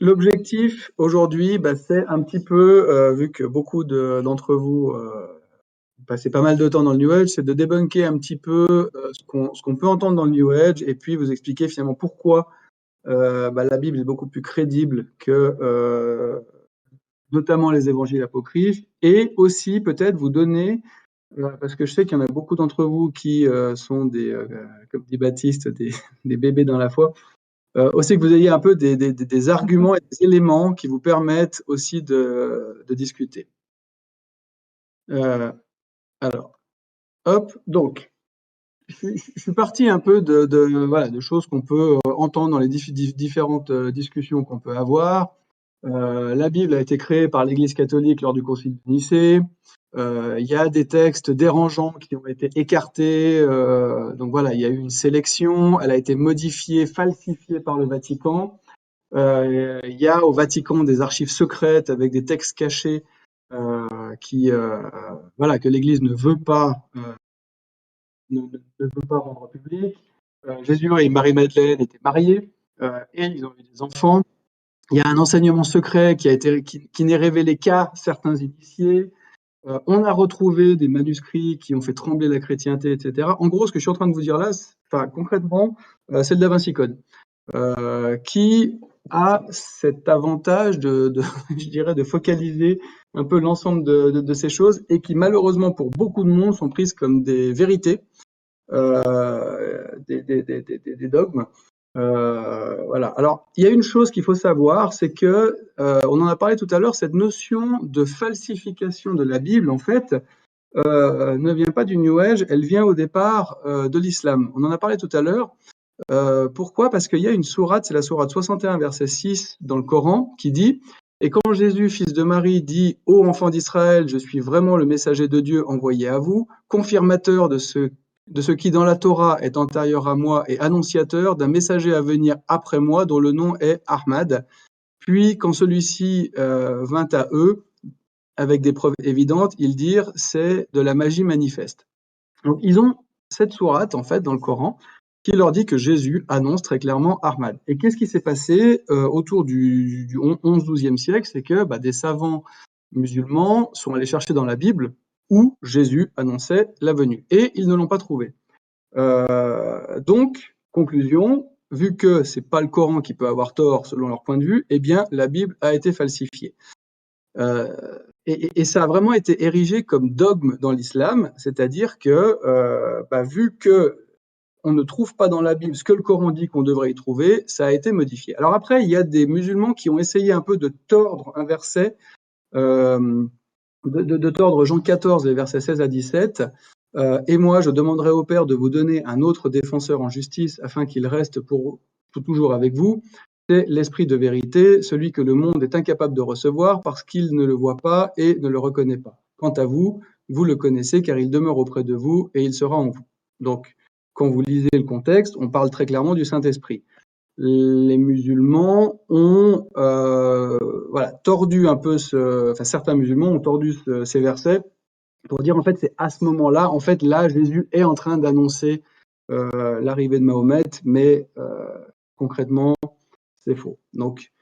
L'objectif aujourd'hui, c'est un petit peu, vu que beaucoup d'entre vous passez pas mal de temps dans le New Age, c'est de débunker un petit peu ce qu'on peut entendre dans le New Age et puis vous expliquer finalement pourquoi la Bible est beaucoup plus crédible que notamment les évangiles apocryphes et aussi peut-être vous donner, parce que je sais qu'il y en a beaucoup d'entre vous qui sont comme dit Baptiste, des bébés dans la foi. Aussi que vous ayez un peu des arguments et des éléments qui vous permettent aussi de discuter. Alors, hop, donc, je suis parti un peu de choses qu'on peut entendre dans les différentes discussions qu'on peut avoir. La Bible a été créée par l'Église catholique lors du Concile de Nicée. Il y a des textes dérangeants qui ont été écartés. Donc voilà, il y a eu une sélection. Elle a été modifiée, falsifiée par le Vatican. Il y a au Vatican des archives secrètes avec des textes cachés que l'Église ne veut pas rendre public. Jésus et Marie-Madeleine étaient mariés et ils ont eu des enfants. Il y a un enseignement secret qui n'est révélé qu'à certains initiés. On a retrouvé des manuscrits qui ont fait trembler la chrétienté, etc. En gros, ce que je suis en train de vous dire là, concrètement, c'est le Da Vinci Code, qui a cet avantage je dirais, de focaliser un peu l'ensemble de ces choses et qui, malheureusement, pour beaucoup de monde, sont prises comme des vérités, des dogmes. Voilà. Alors, il y a une chose qu'il faut savoir, c'est que, on en a parlé tout à l'heure, cette notion de falsification de la Bible, en fait, ne vient pas du New Age, elle vient au départ de l'islam. On en a parlé tout à l'heure. Pourquoi? Parce qu'il y a une sourate, c'est la sourate 61, verset 6 dans le Coran, qui dit « Et quand Jésus, fils de Marie, dit « Ô enfants d'Israël, je suis vraiment le messager de Dieu envoyé à vous, confirmateur de ce qui dans la Torah est antérieur à moi et annonciateur d'un messager à venir après moi dont le nom est Ahmad. Puis quand celui-ci vint à eux, avec des preuves évidentes, ils dirent c'est de la magie manifeste. » Donc ils ont cette sourate en fait dans le Coran qui leur dit que Jésus annonce très clairement Ahmad. Et qu'est-ce qui s'est passé autour du 11-12e siècle? C'est que des savants musulmans sont allés chercher dans la Bible où Jésus annonçait la venue. Et ils ne l'ont pas trouvé. Donc, conclusion, vu que c'est pas le Coran qui peut avoir tort selon leur point de vue, eh bien la Bible a été falsifiée. Et ça a vraiment été érigé comme dogme dans l'islam, c'est-à-dire que vu que on ne trouve pas dans la Bible ce que le Coran dit qu'on devrait y trouver, ça a été modifié. Alors après, il y a des musulmans qui ont essayé un peu de tordre un verset, de tordre Jean 14, les versets 16 à 17. Et moi, je demanderai au Père de vous donner un autre défenseur en justice afin qu'il reste pour toujours avec vous. C'est l'esprit de vérité, celui que le monde est incapable de recevoir parce qu'il ne le voit pas et ne le reconnaît pas. Quant à vous, vous le connaissez car il demeure auprès de vous et il sera en vous. Donc, quand vous lisez le contexte, on parle très clairement du Saint-Esprit. Les musulmans ont tordu un peu certains musulmans ont tordu ces versets pour dire en fait c'est à ce moment-là, en fait là Jésus est en train d'annoncer l'arrivée de Mahomet, mais concrètement c'est faux. Donc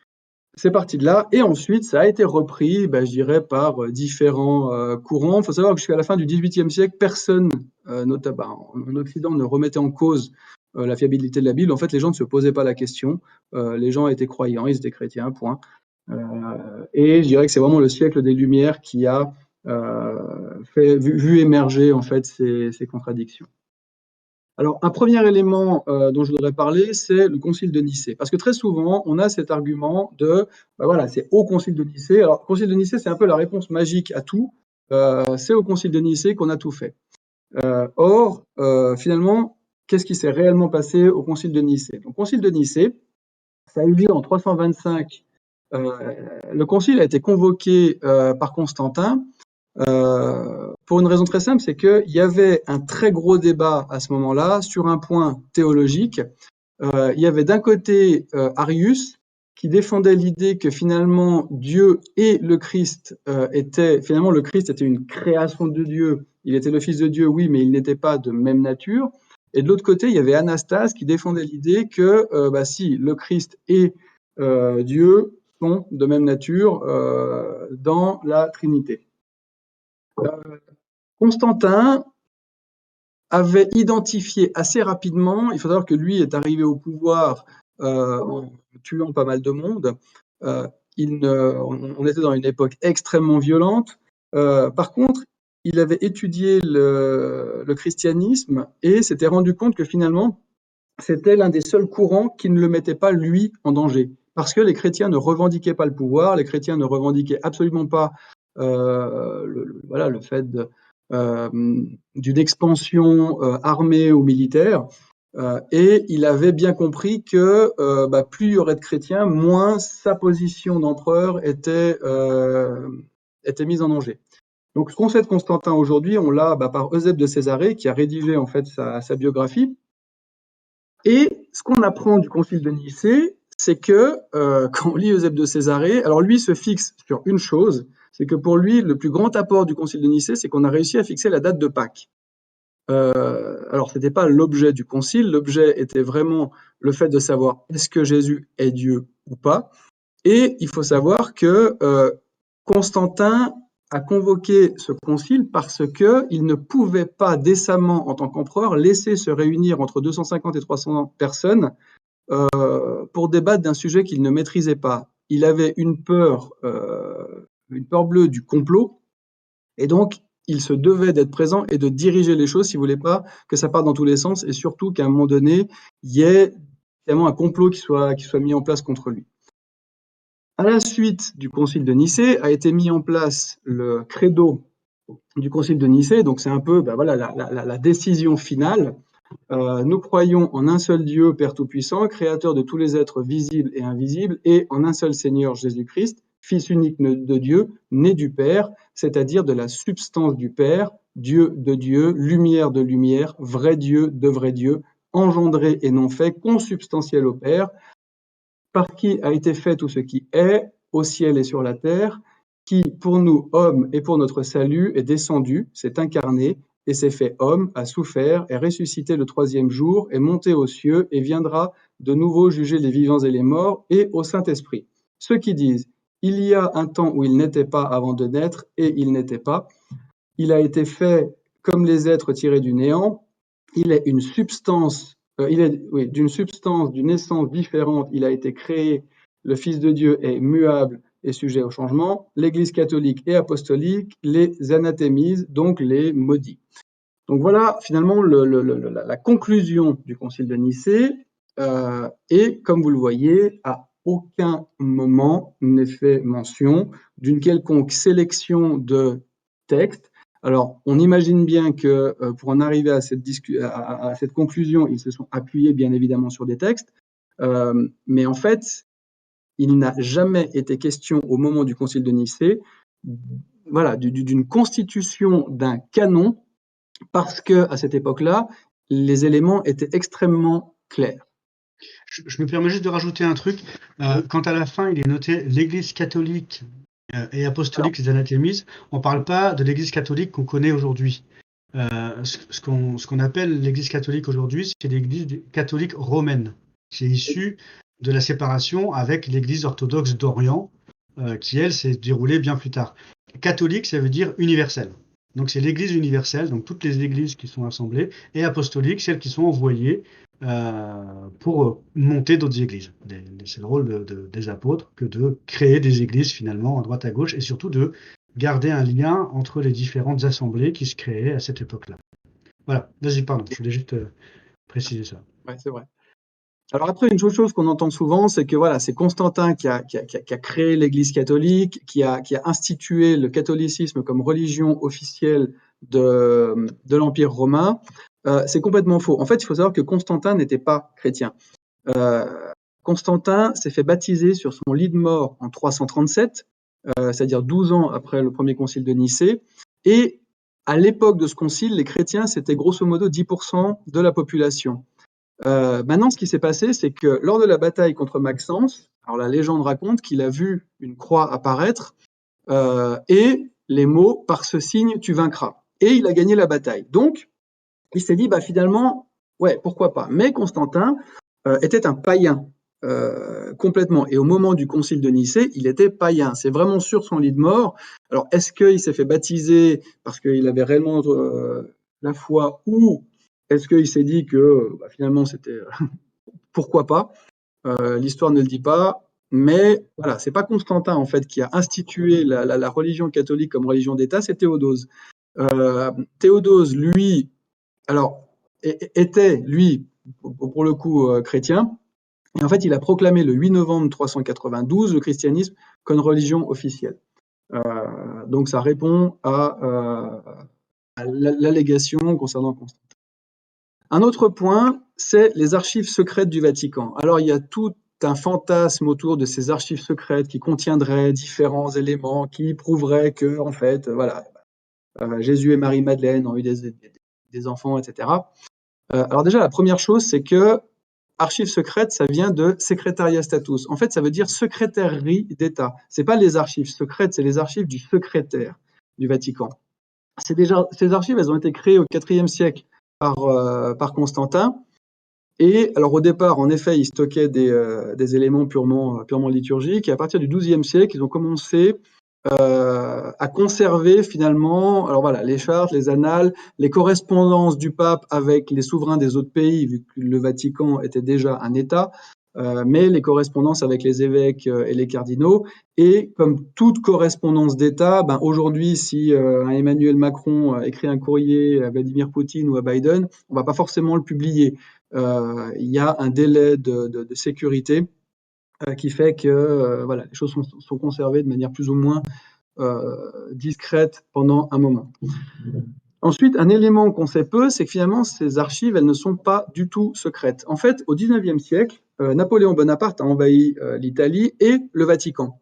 c'est parti de là, et ensuite ça a été repris, je dirais, par différents courants. Il faut savoir que jusqu'à la fin du XVIIIe siècle, personne, notamment en Occident, ne remettait en cause la fiabilité de la Bible. En fait, les gens ne se posaient pas la question. Les gens étaient croyants, ils étaient chrétiens, point. Et je dirais que c'est vraiment le siècle des Lumières qui a vu émerger en fait ces contradictions. Alors, un premier élément dont je voudrais parler, c'est le Concile de Nicée. Parce que très souvent, on a cet argument de, c'est au Concile de Nicée. Alors, le Concile de Nicée, c'est un peu la réponse magique à tout. C'est au Concile de Nicée qu'on a tout fait. Or, finalement, qu'est-ce qui s'est réellement passé au Concile de Nicée? Donc, le Concile de Nicée, ça a eu lieu en 325. Le Concile a été convoqué par Constantin. Pour une raison très simple, c'est qu'il y avait un très gros débat à ce moment-là sur un point théologique. Il y avait d'un côté Arius qui défendait l'idée que finalement Dieu et le Christ le Christ était une création de Dieu. Il était le Fils de Dieu, oui, mais il n'était pas de même nature. Et de l'autre côté, il y avait Anastase qui défendait l'idée que si le Christ est Dieu, sont de même nature dans la Trinité. Constantin avait identifié assez rapidement, il faut savoir que lui est arrivé au pouvoir en tuant pas mal de monde. On était dans une époque extrêmement violente. Par contre, il avait étudié le christianisme et s'était rendu compte que finalement, c'était l'un des seuls courants qui ne le mettait pas, lui, en danger. Parce que les chrétiens ne revendiquaient pas le pouvoir, les chrétiens ne revendiquaient absolument pas le fait d'une expansion armée ou militaire. Et il avait bien compris que plus il y aurait de chrétiens, moins sa position d'empereur était mise en danger. Donc, ce qu'on sait de Constantin aujourd'hui, on l'a par Eusèbe de Césarée, qui a rédigé en fait sa biographie. Et ce qu'on apprend du Concile de Nicée, c'est que quand on lit Eusèbe de Césarée, alors lui se fixe sur une chose, c'est que pour lui, le plus grand apport du Concile de Nicée, c'est qu'on a réussi à fixer la date de Pâques. Alors, ce n'était pas l'objet du concile, l'objet était vraiment le fait de savoir est-ce que Jésus est Dieu ou pas. Et il faut savoir que Constantin a convoqué ce concile parce qu'il ne pouvait pas décemment, en tant qu'empereur, laisser se réunir entre 250 et 300 personnes pour débattre d'un sujet qu'il ne maîtrisait pas. Il avait une peur bleue du complot, et donc il se devait d'être présent et de diriger les choses s'il ne voulait pas que ça parte dans tous les sens, et surtout qu'à un moment donné, il y ait vraiment un complot qui soit mis en place contre lui. À la suite du concile de Nicée, a été mis en place le credo du concile de Nicée, donc c'est un peu la décision finale. Nous croyons en un seul Dieu, Père Tout-Puissant, créateur de tous les êtres visibles et invisibles, et en un seul Seigneur Jésus-Christ, Fils unique de Dieu, né du Père, c'est-à-dire de la substance du Père, Dieu de Dieu, lumière de lumière, vrai Dieu de vrai Dieu, engendré et non fait, consubstantiel au Père, par qui a été fait tout ce qui est, au ciel et sur la terre, qui, pour nous, hommes, et pour notre salut, est descendu, s'est incarné, et s'est fait homme, a souffert, est ressuscité le troisième jour, est monté aux cieux, et viendra de nouveau juger les vivants et les morts, et au Saint-Esprit. Ceux qui disent, il y a un temps où il n'était pas avant de naître, et il n'était pas. Il a été fait comme les êtres tirés du néant. Il est une substance, d'une substance, d'une essence différente. Il a été créé. Le Fils de Dieu est muable et sujet au changement. L'Église catholique et apostolique les anathémise, donc les maudit. Donc voilà finalement la conclusion du Concile de Nicée. Et comme vous le voyez, à aucun moment n'est fait mention d'une quelconque sélection de textes. Alors, on imagine bien que pour en arriver à cette conclusion, ils se sont appuyés bien évidemment sur des textes, mais en fait, il n'a jamais été question au moment du Concile de Nicée, d'une constitution d'un canon, parce que à cette époque-là, les éléments étaient extrêmement clairs. Je me permets juste de rajouter un truc. Quand à la fin, il est noté l'Église catholique et apostolique les anathémise, on ne parle pas de l'Église catholique qu'on connaît aujourd'hui. Ce qu'on appelle l'Église catholique aujourd'hui, c'est l'Église catholique romaine, qui est issue de la séparation avec l'Église orthodoxe d'Orient, qui, elle, s'est déroulée bien plus tard. Catholique, ça veut dire universel. Donc c'est l'Église universelle, donc toutes les églises qui sont assemblées, et apostolique, celles qui sont envoyées pour monter d'autres églises. C'est le rôle des apôtres que de créer des églises finalement à droite à gauche, et surtout de garder un lien entre les différentes assemblées qui se créaient à cette époque-là. Voilà, vas-y, pardon, je voulais juste préciser ça. Ouais, c'est vrai. Alors après, une autre chose qu'on entend souvent, c'est que voilà, c'est Constantin qui a créé l'Église catholique, qui a institué le catholicisme comme religion officielle de l'Empire romain. C'est complètement faux. En fait, il faut savoir que Constantin n'était pas chrétien. Constantin s'est fait baptiser sur son lit de mort en 337, c'est-à-dire 12 ans après le premier concile de Nicée. Et à l'époque de ce concile, les chrétiens, c'était grosso modo 10% de la population. Maintenant, ce qui s'est passé, c'est que lors de la bataille contre Maxence, alors la légende raconte qu'il a vu une croix apparaître et les mots « par ce signe, tu vaincras ». Et il a gagné la bataille. Donc, il s'est dit, finalement, ouais, pourquoi pas. Mais Constantin était un païen. complètement. Et au moment du concile de Nicée, il était païen. C'est vraiment sur son lit de mort. Alors, est-ce qu'il s'est fait baptiser parce qu'il avait réellement la foi, ou est-ce qu'il s'est dit que finalement c'était pourquoi pas? L'histoire ne le dit pas. Mais voilà, c'est pas Constantin en fait qui a institué la religion catholique comme religion d'État, c'est Théodose. Théodose, lui, alors était lui pour le coup chrétien. Et en fait, il a proclamé le 8 novembre 392 le christianisme comme religion officielle. Donc ça répond à l'allégation concernant Constantin. Un autre point, c'est les archives secrètes du Vatican. Alors il y a tout un fantasme autour de ces archives secrètes qui contiendraient différents éléments qui prouveraient que, en fait, voilà, Jésus et Marie-Madeleine ont eu des enfants, etc. Alors déjà, la première chose, c'est que archives secrètes, ça vient de secretariat status. En fait, ça veut dire secrétairerie d'État. C'est pas les archives secrètes, c'est les archives du secrétaire du Vatican. Ces archives, elles ont été créées au IVe siècle par Constantin. Et alors au départ, en effet, ils stockaient des éléments purement liturgiques. Et à partir du XIIe siècle, ils ont commencé à conserver finalement, alors voilà, les chartes, les annales, les correspondances du pape avec les souverains des autres pays, vu que le Vatican était déjà un État, mais les correspondances avec les évêques et les cardinaux. Et comme toute correspondance d'État, ben aujourd'hui, si Emmanuel Macron écrit un courrier à Vladimir Poutine ou à Biden, on va pas forcément le publier. Il y a un délai de sécurité qui fait que voilà, les choses sont conservées de manière plus ou moins discrète pendant un moment. Ensuite, un élément qu'on sait peu, c'est que finalement, ces archives, elles ne sont pas du tout secrètes. En fait, au XIXe siècle, Napoléon Bonaparte a envahi l'Italie et le Vatican.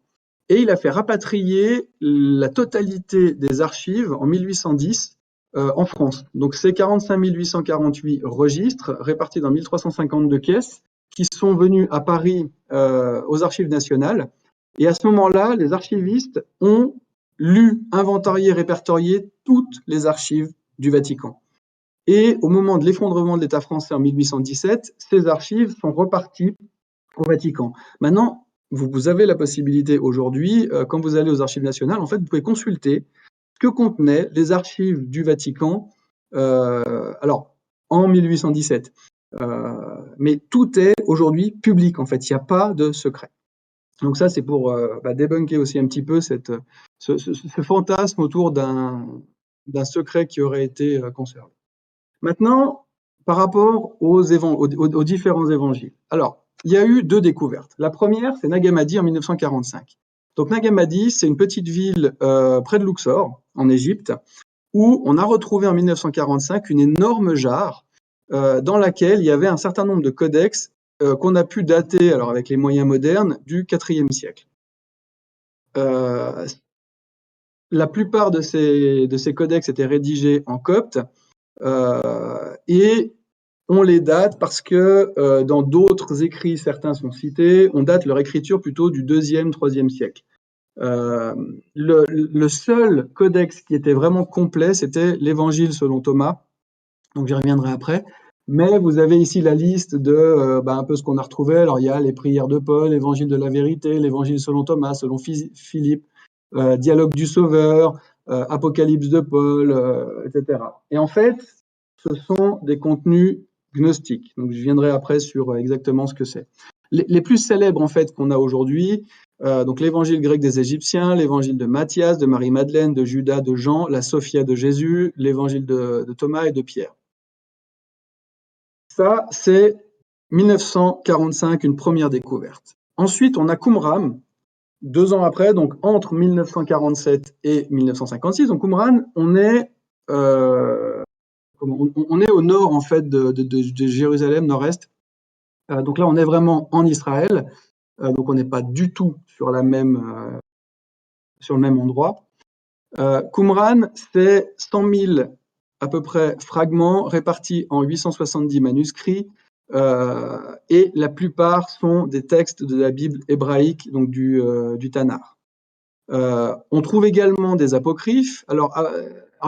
Et il a fait rapatrier la totalité des archives en 1810 en France. Donc, c'est 45 848 registres répartis dans 1352 caisses qui sont venus à Paris aux archives nationales. Et à ce moment-là, les archivistes ont lu, inventarié, répertorié toutes les archives du Vatican. Et au moment de l'effondrement de l'État français en 1817, ces archives sont reparties au Vatican. Maintenant, vous avez la possibilité aujourd'hui, quand vous allez aux archives nationales, en fait, vous pouvez consulter ce que contenaient les archives du Vatican, alors en 1817. Mais tout est aujourd'hui public, en fait, il n'y a pas de secret. Donc ça, c'est pour débunker aussi un petit peu ce fantasme autour d'un secret qui aurait été conservé. Maintenant, par rapport aux différents évangiles. Alors, il y a eu deux découvertes. La première, c'est Nag Hammadi en 1945. Donc Nag Hammadi, c'est une petite ville près de Luxor, en Égypte, où on a retrouvé en 1945 une énorme jarre dans laquelle il y avait un certain nombre de codex qu'on a pu dater, alors avec les moyens modernes, du IVe siècle. La plupart de ces codex étaient rédigés en copte et on les date parce que dans d'autres écrits, certains sont cités, on date leur écriture plutôt du IIe, IIIe siècle. Le seul codex qui était vraiment complet, c'était l'Évangile selon Thomas, donc j'y reviendrai après. Mais vous avez ici la liste de un peu ce qu'on a retrouvé. Alors il y a les prières de Paul, l'Évangile de la vérité, l'Évangile selon Thomas, selon Philippe, Dialogue du Sauveur, Apocalypse de Paul, etc. Et en fait, ce sont des contenus gnostiques. Donc je viendrai après sur exactement ce que c'est. Les plus célèbres en fait qu'on a aujourd'hui, donc l'Évangile grec des Égyptiens, l'Évangile de Matthias, de Marie-Madeleine, de Judas, de Jean, la Sophia de Jésus, l'Évangile de Thomas et de Pierre. Ça, c'est 1945, une première découverte. Ensuite, on a Qumran, 2 ans après, donc entre 1947 et 1956. Donc Qumran, on est au nord en fait de Jérusalem, nord-est. Donc là, on est vraiment en Israël. Donc on n'est pas du tout sur le même endroit. Qumran, c'est 100 000 à peu près fragments répartis en 870 manuscrits et la plupart sont des textes de la Bible hébraïque, donc du Tanakh. On trouve également des apocryphes. Alors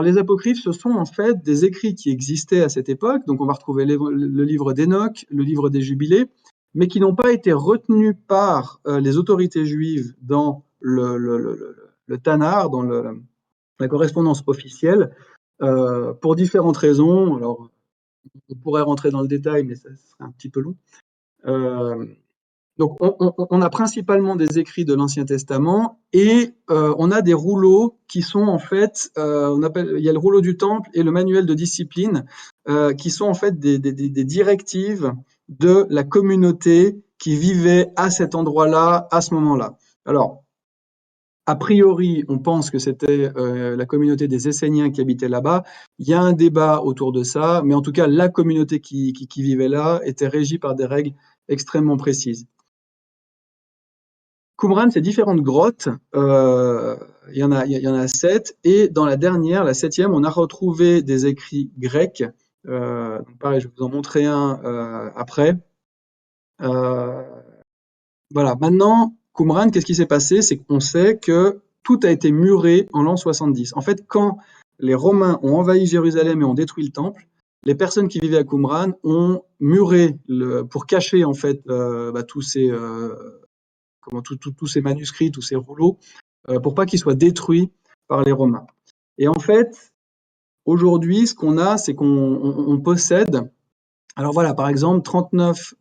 les apocryphes, ce sont en fait des écrits qui existaient à cette époque. Donc on va retrouver le livre d'Enoch, le livre des Jubilés, mais qui n'ont pas été retenus par les autorités juives dans le Tanakh, dans la correspondance officielle, pour différentes raisons. Alors, on pourrait rentrer dans le détail, mais ça serait un petit peu long. Donc, on a principalement des écrits de l'Ancien Testament et on a des rouleaux qui sont en fait, il y a le rouleau du Temple et le manuel de discipline qui sont en fait des directives de la communauté qui vivait à cet endroit-là, à ce moment-là. Alors, a priori, on pense que c'était la communauté des Esséniens qui habitait là-bas. Il y a un débat autour de ça, mais en tout cas, la communauté qui vivait là était régie par des règles extrêmement précises. Qumran, c'est différentes grottes. Il y en a 7. Et dans la dernière, la 7e, on a retrouvé des écrits grecs. Donc pareil, je vais vous en montrer un après. Voilà. Maintenant, Qumran, qu'est-ce qui s'est passé? C'est qu'on sait que tout a été muré en l'an 70. En fait, quand les Romains ont envahi Jérusalem et ont détruit le temple, les personnes qui vivaient à Qumran ont muré pour cacher en fait tous ces tous ces manuscrits, tous ces rouleaux, pour pas qu'ils soient détruits par les Romains. Et en fait, aujourd'hui, ce qu'on a, c'est qu'on possède, alors voilà, par exemple, 39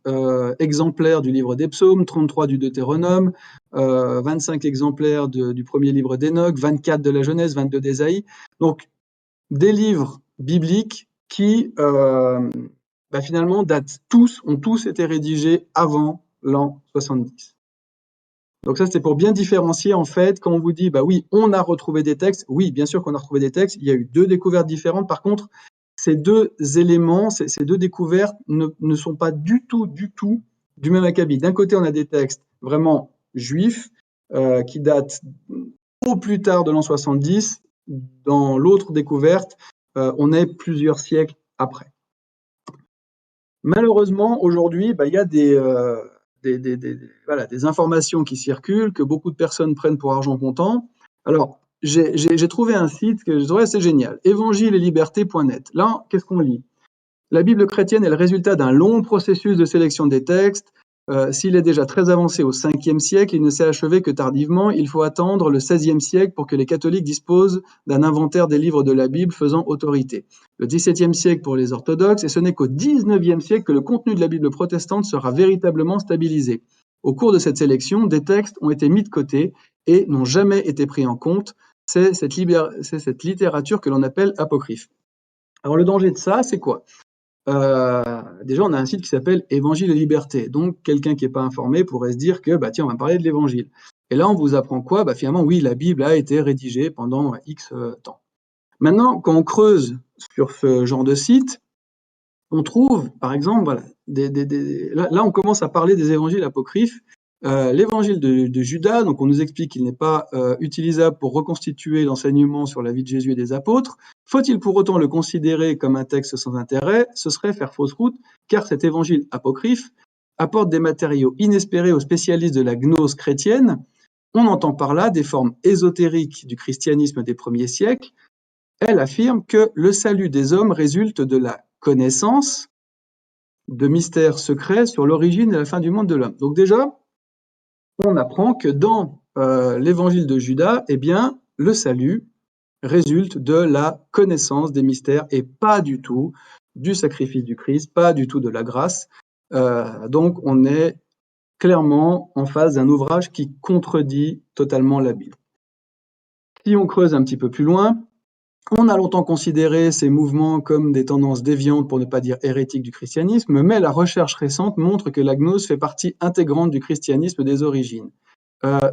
exemplaires du livre des Psaumes, 33 du Deutéronome, 25 exemplaires du premier livre d'Enoch, 24 de la Genèse, 22 d'Ésaïe. Donc, des livres bibliques qui, finalement, ont tous été rédigés avant l'an 70. Donc ça, c'est pour bien différencier, en fait, quand on vous dit, bah oui, on a retrouvé des textes. Oui, bien sûr qu'on a retrouvé des textes. Il y a eu 2 découvertes différentes. Par contre, ces 2 éléments, ces 2 découvertes ne sont pas du tout du même acabit. D'un côté, on a des textes vraiment juifs qui datent au plus tard de l'an 70. Dans l'autre découverte, on est plusieurs siècles après. Malheureusement, aujourd'hui, il y a des informations qui circulent, que beaucoup de personnes prennent pour argent comptant. Alors, j'ai trouvé un site que je trouvais assez génial, évangile-et-liberté.net. Là, qu'est-ce qu'on lit? La Bible chrétienne est le résultat d'un long processus de sélection des textes. S'il est déjà très avancé au 5e siècle, il ne s'est achevé que tardivement. Il faut attendre le 16e siècle pour que les catholiques disposent d'un inventaire des livres de la Bible faisant autorité. Le 17e siècle pour les orthodoxes, et ce n'est qu'au 19e siècle que le contenu de la Bible protestante sera véritablement stabilisé. Au cours de cette sélection, des textes ont été mis de côté et n'ont jamais été pris en compte. C'est cette littérature que l'on appelle apocryphe. Alors le danger de ça, c'est quoi? Déjà, on a un site qui s'appelle Évangile et Liberté. Donc, quelqu'un qui n'est pas informé pourrait se dire que, tiens, on va parler de l'Évangile. Et là, on vous apprend quoi? Finalement, oui, la Bible a été rédigée pendant X temps. Maintenant, quand on creuse sur ce genre de site, on trouve, par exemple, là, on commence à parler des évangiles apocryphes. L'évangile de Judas, donc on nous explique qu'il n'est pas utilisable pour reconstituer l'enseignement sur la vie de Jésus et des apôtres. Faut-il pour autant le considérer comme un texte sans intérêt? Ce serait faire fausse route, car cet évangile apocryphe apporte des matériaux inespérés aux spécialistes de la gnose chrétienne. On entend par là des formes ésotériques du christianisme des premiers siècles. Elle affirme que le salut des hommes résulte de la connaissance de mystères secrets sur l'origine et la fin du monde de l'homme. Donc déjà, on apprend que dans l'évangile de Judas, le salut résulte de la connaissance des mystères et pas du tout du sacrifice du Christ, pas du tout de la grâce. Donc on est clairement en face d'un ouvrage qui contredit totalement la Bible. Si on creuse un petit peu plus loin, on a longtemps considéré ces mouvements comme des tendances déviantes, pour ne pas dire hérétiques du christianisme, mais la recherche récente montre que la gnose fait partie intégrante du christianisme des origines.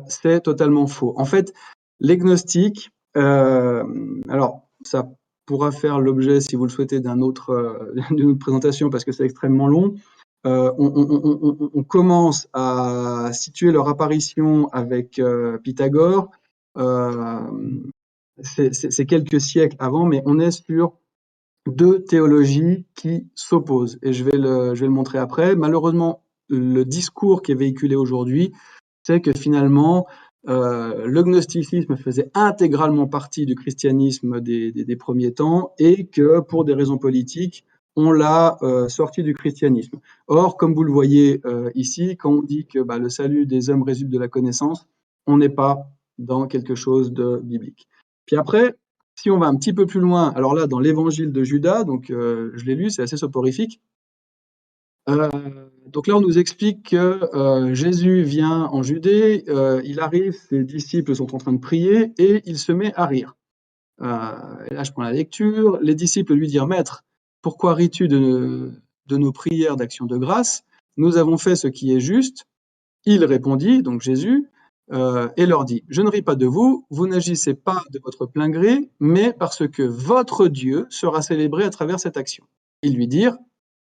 C'est totalement faux. En fait, les gnostiques, alors ça pourra faire l'objet, si vous le souhaitez, d'une autre présentation parce que c'est extrêmement long. On commence à situer leur apparition avec Pythagore. C'est quelques siècles avant, mais on est sur 2 théologies qui s'opposent. Et je vais le montrer après. Malheureusement, le discours qui est véhiculé aujourd'hui, c'est que finalement, le gnosticisme faisait intégralement partie du christianisme des premiers temps et que pour des raisons politiques, on l'a sorti du christianisme. Or, comme vous le voyez ici, quand on dit que le salut des hommes résulte de la connaissance, on n'est pas dans quelque chose de biblique. Puis après, si on va un petit peu plus loin, alors là, dans l'évangile de Judas, donc je l'ai lu, c'est assez soporifique. Donc là, on nous explique que Jésus vient en Judée, il arrive, ses disciples sont en train de prier et il se met à rire. Et là, je prends la lecture. Les disciples lui dirent, Maître, pourquoi ris-tu de nos prières d'action de grâce? Nous avons fait ce qui est juste. Il répondit, donc Jésus, et leur dit, je ne ris pas de vous, vous n'agissez pas de votre plein gré, mais parce que votre Dieu sera célébré à travers cette action. Ils lui dirent,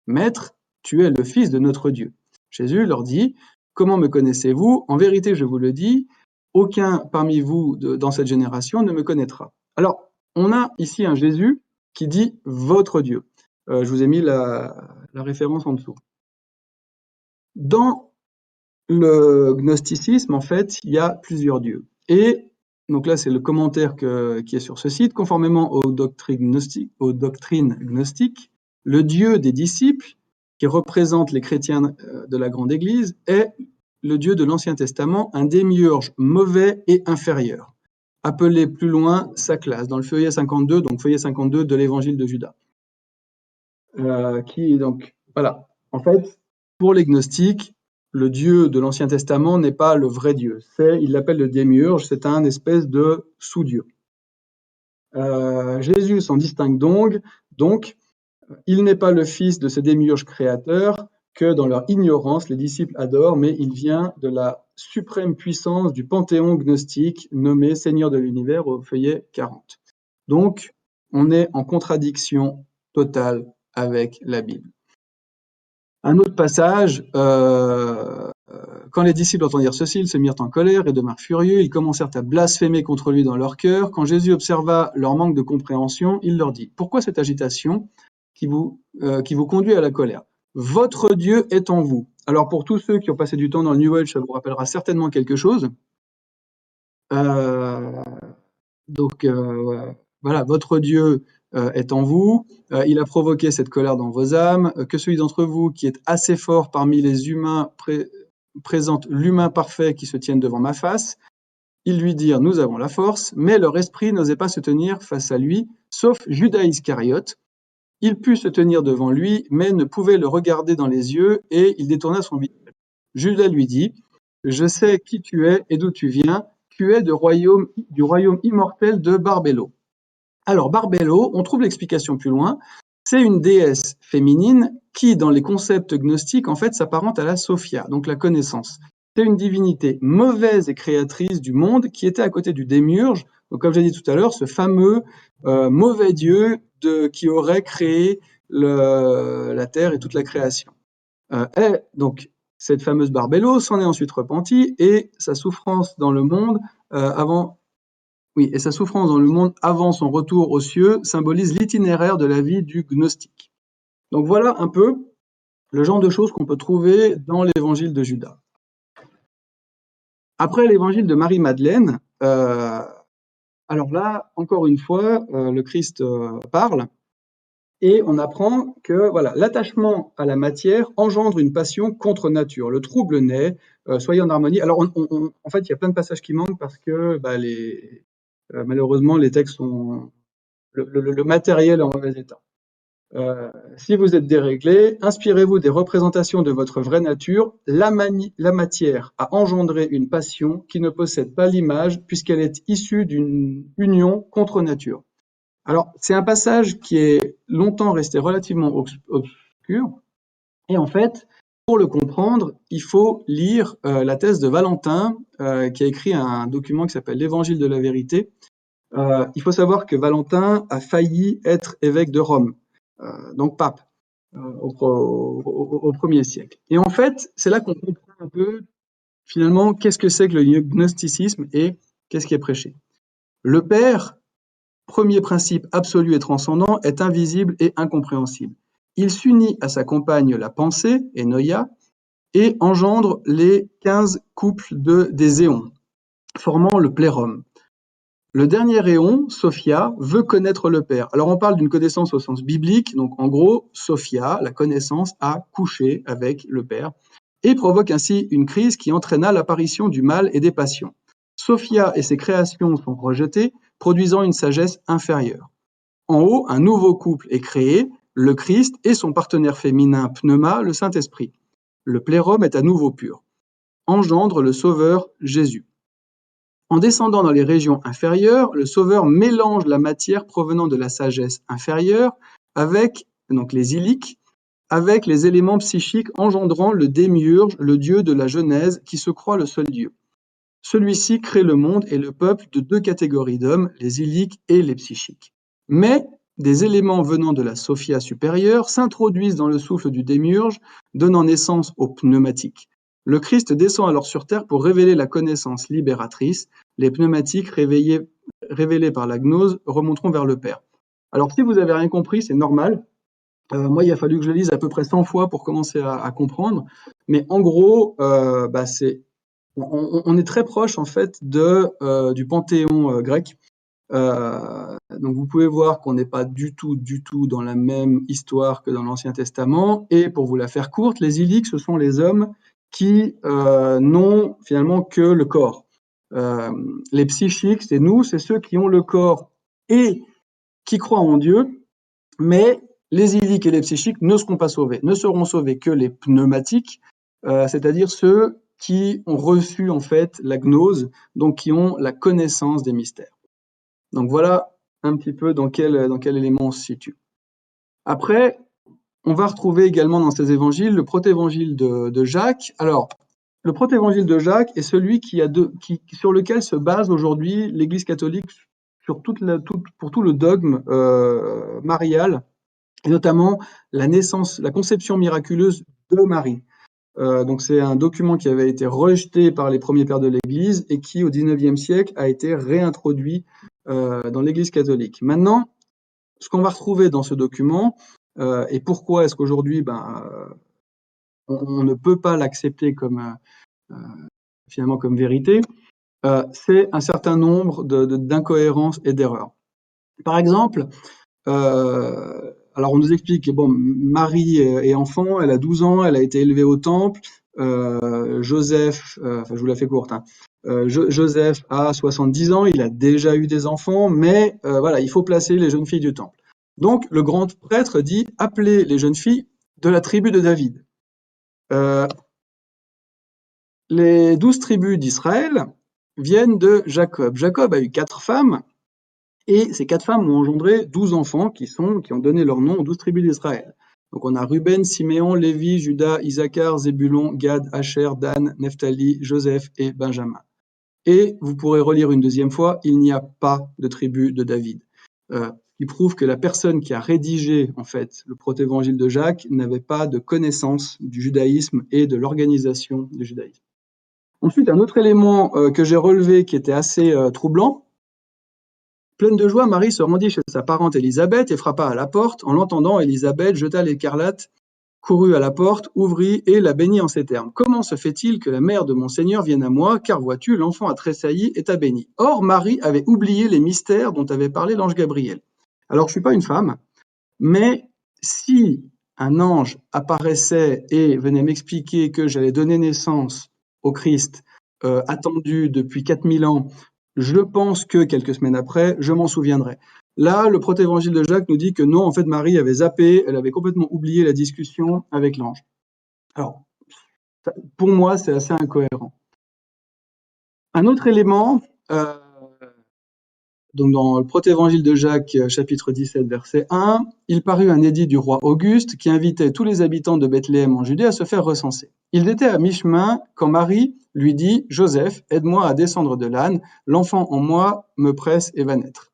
Maître, tu es le Fils de notre Dieu. Jésus leur dit, comment me connaissez-vous? En vérité, je vous le dis, aucun parmi vous dans cette génération ne me connaîtra. Alors, on a ici un Jésus qui dit votre Dieu. Je vous ai mis la référence en dessous. Dans le gnosticisme, en fait, il y a plusieurs dieux. Et donc là, c'est le commentaire qui est sur ce site. Conformément aux doctrines gnostiques, le Dieu des disciples, qui représente les chrétiens de la Grande Église, est le Dieu de l'Ancien Testament, un démiurge mauvais et inférieur, appelé plus loin sa classe, dans le feuillet 52, donc feuillet 52 de l'Évangile de Judas. Donc, voilà. En fait, pour les gnostiques, le Dieu de l'Ancien Testament n'est pas le vrai Dieu. Il l'appelle le démiurge, c'est un espèce de sous-dieu. Jésus s'en distingue donc, il n'est pas le fils de ce démiurge créateur que dans leur ignorance les disciples adorent, mais il vient de la suprême puissance du panthéon gnostique nommé Seigneur de l'univers au feuillet 40. Donc, on est en contradiction totale avec la Bible. Un autre passage, quand les disciples entendirent ceci, ils se mirent en colère et demeurèrent furieux, ils commencèrent à blasphémer contre lui dans leur cœur. Quand Jésus observa leur manque de compréhension, il leur dit, pourquoi cette agitation qui vous conduit à la colère? Votre Dieu est en vous. Alors pour tous ceux qui ont passé du temps dans le New Age, ça vous rappellera certainement quelque chose. Voilà, votre Dieu est en vous, il a provoqué cette colère dans vos âmes, que celui d'entre vous qui est assez fort parmi les humains présente l'humain parfait qui se tienne devant ma face. Ils lui dirent, nous avons la force, mais leur esprit n'osait pas se tenir face à lui, sauf Judas Iscariote. Il put se tenir devant lui, mais ne pouvait le regarder dans les yeux, et il détourna son visage. Judas lui dit, je sais qui tu es et d'où tu viens, tu es du royaume immortel de Barbello. Alors Barbello, on trouve l'explication plus loin, c'est une déesse féminine qui, dans les concepts gnostiques, en fait, s'apparente à la Sophia, donc la connaissance. C'est une divinité mauvaise et créatrice du monde qui était à côté du démiurge, donc comme j'ai dit tout à l'heure, ce fameux mauvais dieu qui aurait créé la terre et toute la création. Donc cette fameuse Barbello s'en est ensuite repentie et sa souffrance dans le monde avant son retour aux cieux symbolise l'itinéraire de la vie du gnostique. Donc voilà un peu le genre de choses qu'on peut trouver dans l'évangile de Judas. Après l'évangile de Marie-Madeleine, alors là, encore une fois, le Christ parle et on apprend que voilà, l'attachement à la matière engendre une passion contre nature. Le trouble naît, soyez en harmonie. Alors en fait, il y a plein de passages qui manquent parce que malheureusement, les textes sont le matériel est en mauvais état. Si vous êtes déréglé, inspirez-vous des représentations de votre vraie nature. La matière a engendré une passion qui ne possède pas l'image puisqu'elle est issue d'une union contre nature. Alors, c'est un passage qui est longtemps resté relativement obscur. Et en fait, pour le comprendre, il faut lire la thèse de Valentin, qui a écrit un document qui s'appelle l'Évangile de la vérité. Il faut savoir que Valentin a failli être évêque de Rome, donc pape, au 1er siècle. Et en fait, c'est là qu'on comprend un peu, finalement, qu'est-ce que c'est que le gnosticisme et qu'est-ce qui est prêché. Le Père, premier principe absolu et transcendant, est invisible et incompréhensible. Il s'unit à sa compagne la pensée, Enoia, et engendre les 15 couples des éons, formant le plérum. Le dernier éon, Sophia, veut connaître le Père. Alors on parle d'une connaissance au sens biblique, donc en gros, Sophia, la connaissance, a couché avec le Père et provoque ainsi une crise qui entraîna l'apparition du mal et des passions. Sophia et ses créations sont rejetées, produisant une sagesse inférieure. En haut, un nouveau couple est créé, le Christ et son partenaire féminin Pneuma, le Saint-Esprit. Le plérum est à nouveau pur. Engendre le Sauveur Jésus. En descendant dans les régions inférieures, le Sauveur mélange la matière provenant de la sagesse inférieure avec donc les iliques, avec les éléments psychiques engendrant le démiurge, le dieu de la Genèse, qui se croit le seul Dieu. Celui-ci crée le monde et le peuple de deux catégories d'hommes, les iliques et les psychiques. Mais des éléments venant de la Sophia supérieure s'introduisent dans le souffle du démiurge, donnant naissance aux pneumatiques. Le Christ descend alors sur terre pour révéler la connaissance libératrice. Les pneumatiques révélés par la gnose remonteront vers le Père. Alors si vous avez rien compris, c'est normal. Moi, il a fallu que je le lise à peu près 100 fois pour commencer à comprendre. Mais en gros, on est très proche en fait du panthéon grec. Donc vous pouvez voir qu'on n'est pas du tout dans la même histoire que dans l'Ancien Testament. Et pour vous la faire courte, les iliques, ce sont les hommes qui n'ont finalement que le corps. Les psychiques, c'est nous, c'est ceux qui ont le corps et qui croient en Dieu, mais les iliques et les psychiques ne seront pas sauvés. Ne seront sauvés que les pneumatiques, c'est-à-dire ceux qui ont reçu en fait la gnose, donc qui ont la connaissance des mystères. Donc voilà un petit peu dans quel élément on se situe. Après, on va retrouver également dans ces évangiles le protévangile de Jacques. Alors, le protévangile de Jacques est celui sur lequel se base aujourd'hui l'Église catholique pour tout le dogme marial, et notamment la conception miraculeuse de Marie. Donc c'est un document qui avait été rejeté par les premiers pères de l'Église et qui, au XIXe siècle, a été réintroduit dans l'Église catholique. Maintenant, ce qu'on va retrouver dans ce document, et pourquoi est-ce qu'aujourd'hui on ne peut pas l'accepter finalement comme vérité, c'est un certain nombre d'incohérences et d'erreurs. Par exemple, alors on nous explique que Marie est enfant, elle a 12 ans, elle a été élevée au temple. Joseph, je vous la fais courte, hein. Joseph a 70 ans, il a déjà eu des enfants, mais voilà, il faut placer les jeunes filles du temple. Donc le grand prêtre dit appelez les jeunes filles de la tribu de David. Les 12 tribus d'Israël viennent de Jacob. Jacob a eu 4 femmes. Et ces 4 femmes ont engendré 12 enfants qui ont donné leur nom aux 12 tribus d'Israël. Donc on a Ruben, Siméon, Lévi, Juda, Issachar, Zébulon, Gad, Asher, Dan, Nephtali, Joseph et Benjamin. Et vous pourrez relire une deuxième fois, il n'y a pas de tribu de David. Qui prouve que la personne qui a rédigé en fait le protévangile de Jacques n'avait pas de connaissance du judaïsme et de l'organisation du judaïsme. Ensuite, un autre élément que j'ai relevé qui était assez troublant. Pleine de joie, Marie se rendit chez sa parente Élisabeth et frappa à la porte. En l'entendant, Élisabeth jeta l'écarlate, courut à la porte, ouvrit et la bénit en ces termes. « Comment se fait-il que la mère de mon Seigneur vienne à moi, car vois-tu, l'enfant a tressailli et t'a béni. » Or, Marie avait oublié les mystères dont avait parlé l'ange Gabriel. Alors, je ne suis pas une femme, mais si un ange apparaissait et venait m'expliquer que j'allais donner naissance au Christ, attendu depuis 4000 ans, je pense que quelques semaines après, je m'en souviendrai. Là, le protévangile de Jacques nous dit que non, en fait, Marie avait zappé, elle avait complètement oublié la discussion avec l'ange. Alors, pour moi, c'est assez incohérent. Un autre élément, donc dans le protévangile de Jacques, chapitre 17, verset 1, il parut un édit du roi Auguste qui invitait tous les habitants de Bethléem en Judée à se faire recenser. Ils étaient à mi-chemin quand Marie lui dit « Joseph, aide-moi à descendre de l'âne, l'enfant en moi me presse et va naître. »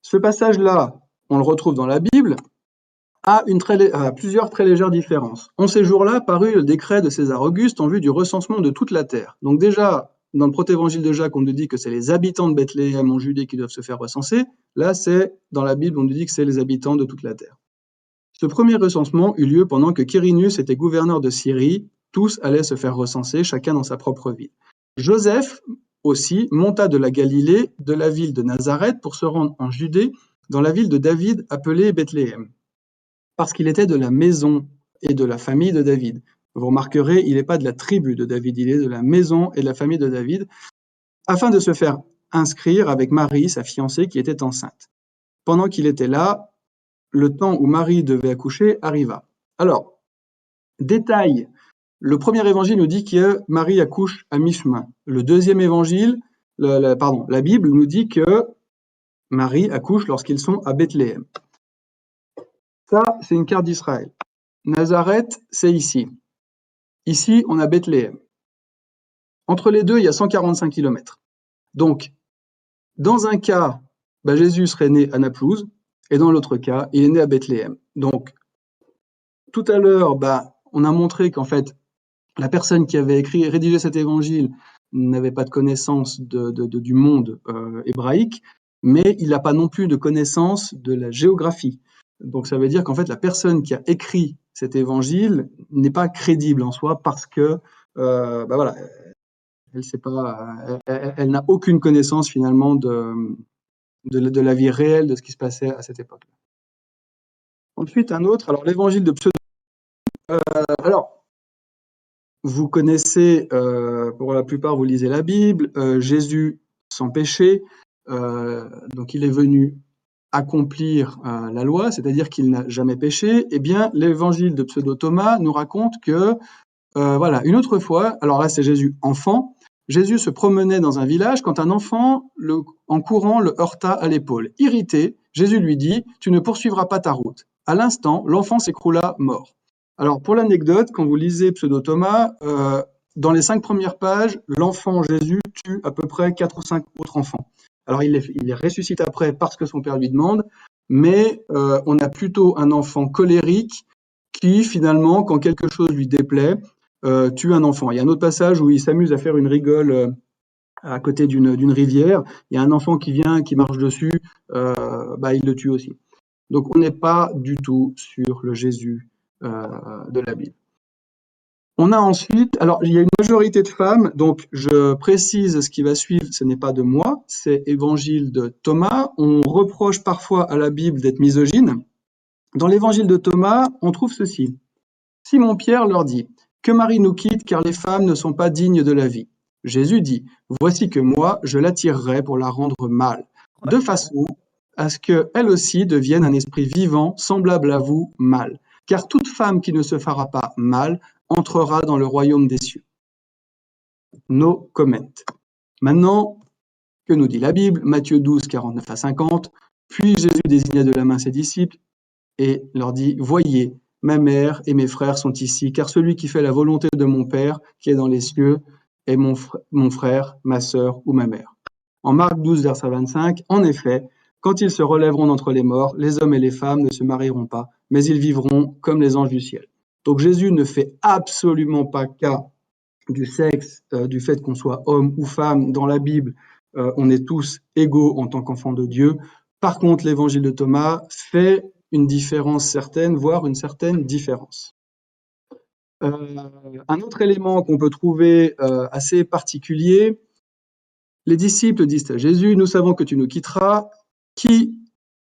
Ce passage-là, on le retrouve dans la Bible, a plusieurs très légères différences. En ces jours-là parut le décret de César Auguste en vue du recensement de toute la terre. Donc déjà, dans le protévangile de Jacques, on nous dit que c'est les habitants de Bethléem en Judée qui doivent se faire recenser. Là, dans la Bible, on nous dit que c'est les habitants de toute la terre. Ce premier recensement eut lieu pendant que Quirinius était gouverneur de Syrie. Tous allaient se faire recenser, chacun dans sa propre ville. Joseph aussi monta de la Galilée, de la ville de Nazareth, pour se rendre en Judée, dans la ville de David, appelée Bethléem, parce qu'il était de la maison et de la famille de David. Vous remarquerez, il n'est pas de la tribu de David, il est de la maison et de la famille de David, afin de se faire inscrire avec Marie, sa fiancée, qui était enceinte. Pendant qu'il était là, le temps où Marie devait accoucher arriva. Alors, détail, le premier évangile nous dit que Marie accouche à mi-chemin. Le deuxième évangile, la Bible nous dit que Marie accouche lorsqu'ils sont à Bethléem. Ça, c'est une carte d'Israël. Nazareth, c'est ici. Ici, on a Bethléem. Entre les deux, il y a 145 km. Donc, dans un cas, Jésus serait né à Naplouse, et dans l'autre cas, il est né à Bethléem. Donc, tout à l'heure, on a montré qu'en fait, la personne qui avait rédigé cet évangile n'avait pas de connaissance du monde hébraïque, mais il n'a pas non plus de connaissance de la géographie. Donc ça veut dire qu'en fait, la personne qui a écrit cet évangile n'est pas crédible en soi parce que, voilà, elle n'a aucune connaissance finalement de la vie réelle, de ce qui se passait à cette époque. Ensuite, un autre, alors l'évangile de Pseudo. Alors, vous connaissez, pour la plupart, vous lisez la Bible, Jésus sans péché, donc il est venu accomplir la loi, c'est-à-dire qu'il n'a jamais péché. Eh bien, l'évangile de Pseudo Thomas nous raconte que, voilà, une autre fois, alors là c'est Jésus enfant, Jésus se promenait dans un village quand un enfant, en courant, le heurta à l'épaule. Irrité, Jésus lui dit « Tu ne poursuivras pas ta route ». À l'instant, l'enfant s'écroula mort. Alors, pour l'anecdote, quand vous lisez Pseudo Thomas, dans les 5 premières pages, l'enfant Jésus tue à peu près 4 ou 5 autres enfants. Alors, il les ressuscite après parce que son père lui demande, mais on a plutôt un enfant colérique qui, finalement, quand quelque chose lui déplaît, tue un enfant. Il y a un autre passage où il s'amuse à faire une rigole à côté d'une rivière. Il y a un enfant qui vient, qui marche dessus, il le tue aussi. Donc, on n'est pas du tout sur le Jésus de la Bible. On a ensuite, alors il y a une majorité de femmes, donc je précise ce qui va suivre, ce n'est pas de moi, c'est Évangile de Thomas. On reproche parfois à la Bible d'être misogyne. Dans l'Évangile de Thomas, on trouve ceci. Simon-Pierre leur dit « Que Marie nous quitte, car les femmes ne sont pas dignes de la vie. » Jésus dit « Voici que moi, je l'attirerai pour la rendre mâle, de façon à ce qu'elle aussi devienne un esprit vivant, semblable à vous, mâle. Car toute femme qui ne se fera pas mâle entrera dans le royaume des cieux. » No comment. Maintenant, que nous dit la Bible? Matthieu 12, 49 à 50. Puis Jésus désigna de la main ses disciples et leur dit « Voyez, ma mère et mes frères sont ici, car celui qui fait la volonté de mon Père qui est dans les cieux est mon frère, ma sœur ou ma mère. » En Marc 12, verset 25, en effet, quand ils se relèveront d'entre les morts, les hommes et les femmes ne se marieront pas, mais ils vivront comme les anges du ciel. Donc Jésus ne fait absolument pas cas du sexe, du fait qu'on soit homme ou femme. Dans la Bible, on est tous égaux en tant qu'enfants de Dieu. Par contre, l'évangile de Thomas fait une différence certaine, voire une certaine différence. Un autre élément qu'on peut trouver assez particulier, les disciples disent à Jésus, « Nous savons que tu nous quitteras, qui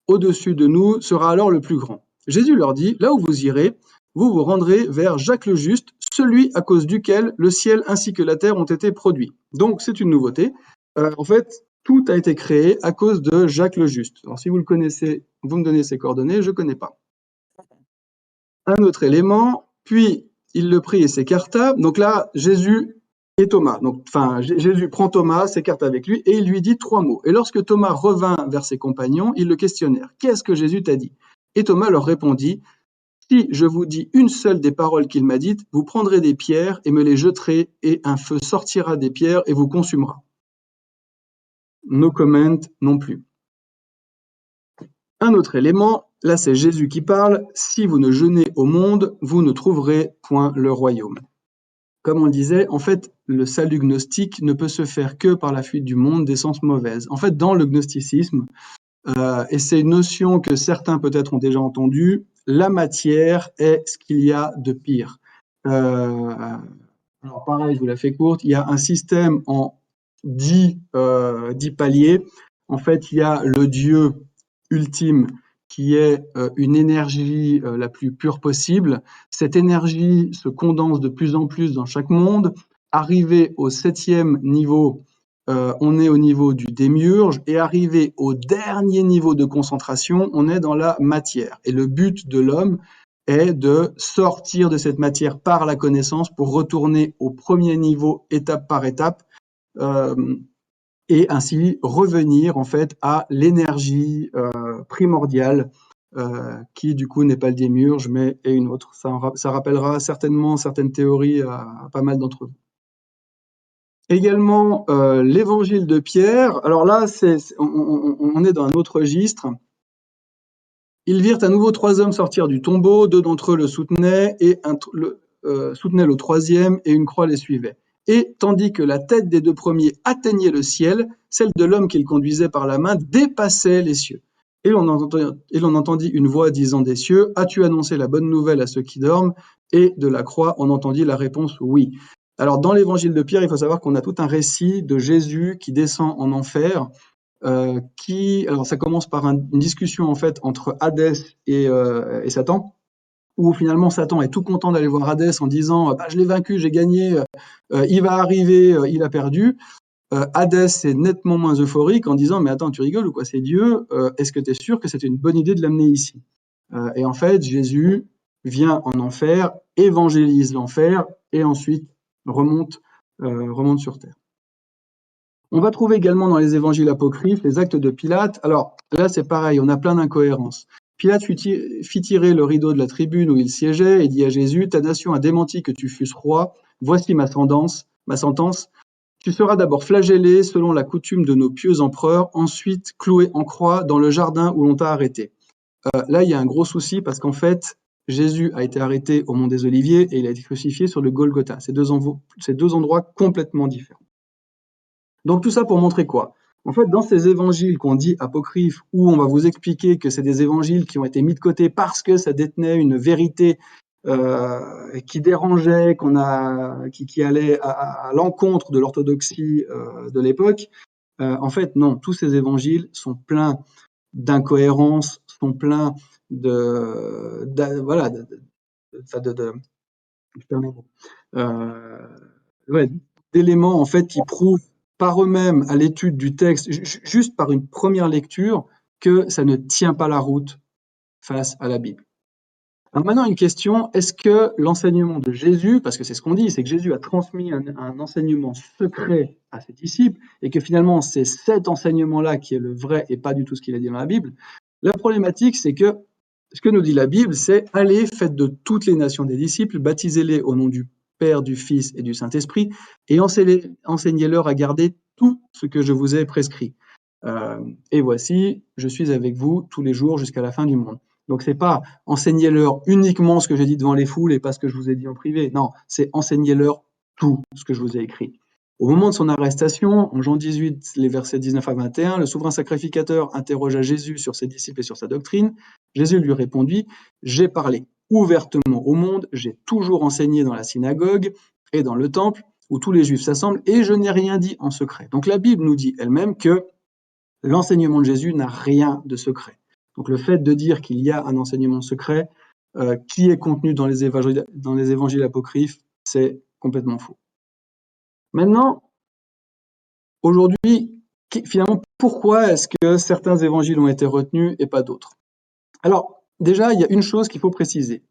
au-dessus de nous sera alors le plus grand ?» Jésus leur dit, « Là où vous irez, vous vous rendrez vers Jacques le Juste, celui à cause duquel le ciel ainsi que la terre ont été produits. » Donc c'est une nouveauté. En fait, tout a été créé à cause de Jacques le Juste. Alors si vous le connaissez, vous me donnez ses coordonnées, je ne connais pas. Un autre élément, puis il le prit et s'écarta. Donc là, Jésus et Thomas. Donc, Jésus prend Thomas, s'écarte avec lui, et il lui dit 3 mots. Et lorsque Thomas revint vers ses compagnons, ils le questionnèrent. « Qu'est-ce que Jésus t'a dit ?» Et Thomas leur répondit, « Si je vous dis une seule des paroles qu'il m'a dites, vous prendrez des pierres et me les jeterez, et un feu sortira des pierres et vous consumera. » No comment non plus. Un autre élément, là c'est Jésus qui parle, « Si vous ne jeûnez au monde, vous ne trouverez point le royaume. » Comme on disait, en fait, le salut gnostique ne peut se faire que par la fuite du monde d'essences mauvaises. En fait, dans le gnosticisme, et c'est une notion que certains peut-être ont déjà entendue, la matière est ce qu'il y a de pire. Alors pareil, je vous la fais courte, il y a un système en 10 paliers. En fait, il y a le Dieu ultime qui est une énergie la plus pure possible. Cette énergie se condense de plus en plus dans chaque monde. Arrivé au 7e niveau, on est au niveau du démiurge, et arrivé au dernier niveau de concentration, on est dans la matière. Et le but de l'homme est de sortir de cette matière par la connaissance pour retourner au premier niveau étape par étape, et ainsi revenir en fait à l'énergie primordiale, qui du coup n'est pas le démiurge mais est une autre. Ça rappellera certainement certaines théories à pas mal d'entre vous. Également l'évangile de Pierre. Alors là, on est dans un autre registre. Ils virent à nouveau 3 hommes sortir du tombeau, 2 d'entre eux le soutenaient, et soutenaient le troisième, et une croix les suivait. Et tandis que la tête des 2 premiers atteignait le ciel, celle de l'homme qu'ils conduisaient par la main dépassait les cieux. Et l'on entendit une voix disant des cieux, « As-tu annoncé la bonne nouvelle à ceux qui dorment ?» Et de la croix, on entendit la réponse « Oui ». Alors dans l'évangile de Pierre, il faut savoir qu'on a tout un récit de Jésus qui descend en enfer, alors ça commence par une discussion en fait entre Hadès et Satan, où finalement Satan est tout content d'aller voir Hadès en disant bah, je l'ai vaincu, j'ai gagné, il va arriver, il a perdu. Hadès est nettement moins euphorique en disant mais attends, tu rigoles ou quoi, c'est Dieu, est-ce que tu es sûr que c'était une bonne idée de l'amener ici? Et en fait Jésus vient en enfer, évangélise l'enfer et ensuite remonte sur terre. On va trouver également dans les évangiles apocryphes les actes de Pilate. Alors là, c'est pareil, on a plein d'incohérences. Pilate fit tirer le rideau de la tribune où il siégeait et dit à Jésus, « Ta nation a démenti que tu fusses roi, voici ma sentence. Tu seras d'abord flagellé selon la coutume de nos pieux empereurs, ensuite cloué en croix dans le jardin où l'on t'a arrêté. » Là, il y a un gros souci parce qu'en fait, Jésus a été arrêté au Mont des Oliviers et il a été crucifié sur le Golgotha. C'est deux endroits complètement différents. Donc tout ça pour montrer quoi? En fait, dans ces évangiles qu'on dit apocryphes, où on va vous expliquer que c'est des évangiles qui ont été mis de côté parce que ça détenait une vérité qui dérangeait, qui allait à l'encontre de l'orthodoxie de l'époque, en fait, non, tous ces évangiles sont pleins d'incohérences, sont pleins d'éléments en fait qui prouvent par eux-mêmes à l'étude du texte, juste par une première lecture, que ça ne tient pas la route face à la Bible. Alors maintenant, une question, est-ce que l'enseignement de Jésus, parce que c'est ce qu'on dit, c'est que Jésus a transmis un enseignement secret à ses disciples, et que finalement, c'est cet enseignement-là qui est le vrai et pas du tout ce qu'il a dit dans la Bible. La problématique, c'est que ce que nous dit la Bible, c'est « Allez, faites de toutes les nations des disciples, baptisez-les au nom du Père, du Fils et du Saint-Esprit, et enseignez-leur à garder tout ce que je vous ai prescrit. Et voici, je suis avec vous tous les jours jusqu'à la fin du monde. » Donc c'est pas enseignez-leur uniquement ce que j'ai dit devant les foules et pas ce que je vous ai dit en privé. Non, c'est enseignez-leur tout ce que je vous ai écrit. Au moment de son arrestation, en Jean 18, les versets 19 à 21, le souverain sacrificateur interrogea Jésus sur ses disciples et sur sa doctrine. Jésus lui répondit, « J'ai parlé ouvertement au monde, j'ai toujours enseigné dans la synagogue et dans le temple où tous les Juifs s'assemblent et je n'ai rien dit en secret. » Donc la Bible nous dit elle-même que l'enseignement de Jésus n'a rien de secret. Donc le fait de dire qu'il y a un enseignement secret qui est contenu dans les évangiles apocryphes, c'est complètement faux. Maintenant, aujourd'hui, finalement, pourquoi est-ce que certains évangiles ont été retenus et pas d'autres? Alors, déjà, il y a une chose qu'il faut préciser.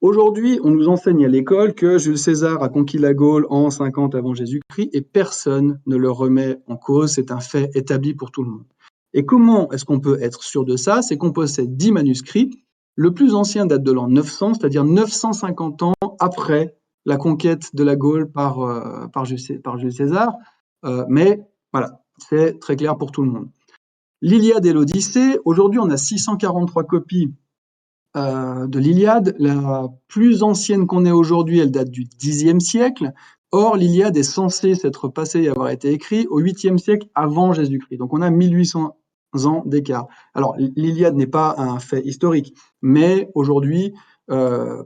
Aujourd'hui, on nous enseigne à l'école que Jules César a conquis la Gaule en 50 avant Jésus-Christ et personne ne le remet en cause, c'est un fait établi pour tout le monde. Et comment est-ce qu'on peut être sûr de ça? C'est qu'on possède 10 manuscrits. Le plus ancien date de l'an 900, c'est-à-dire 950 ans après la conquête de la Gaule par Jules César. Mais voilà, c'est très clair pour tout le monde. L'Iliade et l'Odyssée, aujourd'hui on a 643 copies de l'Iliade. La plus ancienne qu'on ait aujourd'hui, elle date du Xe siècle. Or, l'Iliade est censée s'être passée et avoir été écrite au 8e siècle avant Jésus-Christ. Donc on a 1800 ans d'écart. Alors, l'Iliade n'est pas un fait historique, mais aujourd'hui,